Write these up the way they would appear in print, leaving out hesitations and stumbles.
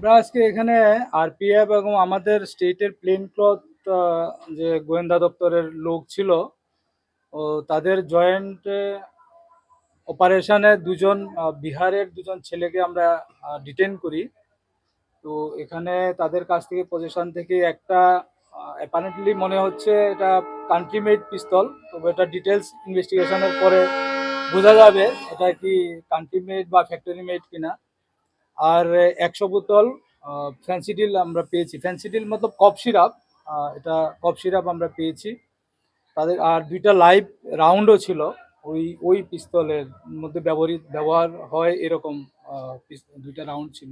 আমরা আজকে এখানে আরপিএফ এবং আমাদের স্টেটের প্লেন ক্লথ যে গোয়েন্দা দপ্তরের লোক ছিল ও তাদের জয়েন্ট অপারেশনে দুজন বিহারের দুজন ছেলেকে আমরা ডিটেন করি। তো এখানে তাদের কাছ থেকে পজিশন থেকে একটা অ্যাপারেন্টলি মনে হচ্ছে এটা কান্ট্রি মেড পিস্তল, তবে এটা ডিটেলস ইনভেস্টিগেশনের পরে বোঝা যাবে এটা কি কান্ট্রি মেড বা ফ্যাক্টরি মেড কিনা। আর 100 বোতল ফ্যান্সিডিল আমরা পেয়েছি। ফ্যান্সিডিল মতলব কফ সিরাপ, এটা কফ সিরাপ আমরা পেয়েছি তাদের। আর 2টা লাইভ রাউন্ডও ছিল ওই ওই পিস্তলের মধ্যে ব্যবহার হয় এরকম 2টা রাউন্ড ছিল।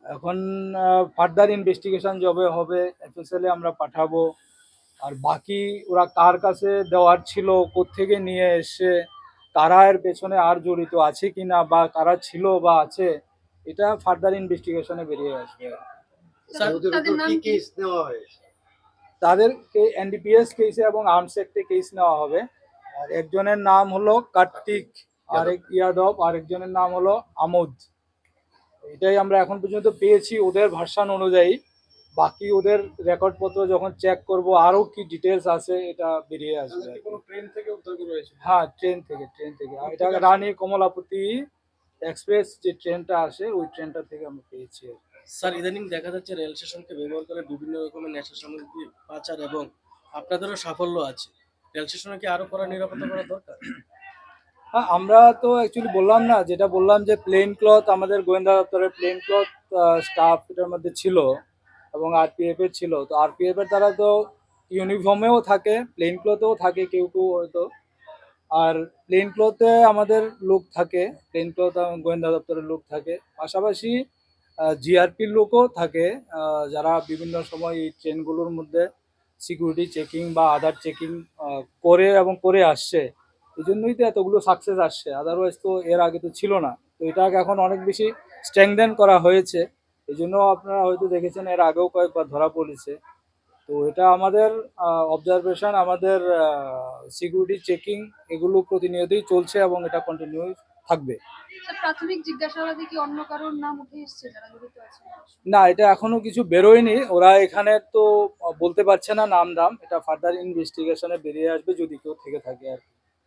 এখন ফার্দার ইনভেস্টিগেশন যবে হবে এফএসএল আমরা পাঠাবো। আর বাকি ওরা কার কাছে দেওয়ার ছিল, কোত্থেকে নিয়ে এসে, কারা এর পেছনে আর জড়িত আছে কিনা বা কারা ছিল বা আছে, এটা ফার্দার ইনভেস্টিগেশনে বেরিয়ে আসবে। তাদেরকে এনডিপিএস কেসে এবং আর্মস অ্যাক্টে কেস নেওয়া হবে। আর একজনের নাম হলো কার্তিক, আরেক ইয়াদব, আরেকজনের নাম হলো আমোদ। এটাই আমরা এখন পর্যন্ত পেয়েছি ওদের ভার্সন অনুযায়ী। বাকি ওদের রেকর্ডপত্র যখন চেক করব আরও কি ডিটেলস আছে এটা বেরিয়ে আসবে। ট্রেন থেকে উদ্ধার করা হয়েছে? হ্যাঁ, ট্রেন থেকে আর এটা রানী কমলাপতি এক্সপ্রেস যে ট্রেনটা আসে ওই ট্রেনটা থেকে আমরা পেয়েছি। স্যার, ইদানিং দেখা যাচ্ছে রেল স্টেশনকে ব্যবহার করে বিভিন্ন রকমের নেশা সামগ্রী পাচার এবং আপনাদেরও সাফল্য আছে। রেল স্টেশনে কি আরো কড়া নিরাপত্তা করা দরকার? হ্যাঁ, আমরা তো অ্যাকচুয়ালি বললাম না, যেটা বললাম যে প্লেন ক্লথ আমাদের গোয়েন্দা দপ্তরের প্লেন ক্লথ স্টাফ এটার মধ্যে ছিল এবং আরপিএফ এর ছিল। তো আরপিএফ এর তারা তো ইউনিফর্মেও থাকে, প্লেন ক্লথেও থাকে কেউ কেউ হয়তো। আর প্লেন ক্লথে আমাদের লোক থাকে, প্লেন ক্লথ গোয়েন্দা দপ্তরের লোক থাকে, পাশাপাশি জিআরপির লোকও থাকে যারা বিভিন্ন সময় এই ট্রেনগুলোর মধ্যে সিকিউরিটি চেকিং বা আদার চেকিং করে এবং করে আসছে। এই জন্যই তো এতগুলো সাকসেস আসছে, আদারওয়াইজ তো এর আগে তো ছিল না। তো এটাকে এখন অনেক বেশি স্ট্রেংথেন করা হয়েছে। এই জন্য আপনারা হয়তো দেখেছেন এর আগেও কয়েকবার ধরা পড়েছে। তো এটা আমাদের অবজারভেশন, আমাদের সিকিউরিটি চেকিং এগুলো প্রতিনিয়তই চলছে এবং এটা কন্টিনিউ থাকবে। প্রাথমিক জিজ্ঞাসাবাদে কি অন্য কারোর নাম উঠে এসেছে যারা জড়িত আছে? না, এটা এখনো কিছু বেরোয়নি। ওরা এখানে তো বলতে পারছে না নাম দাম, এটা ফার্দার ইনভেস্টিগেশনে বেরিয়ে আসবে যদি কেউ থেকে থাকে আর কি।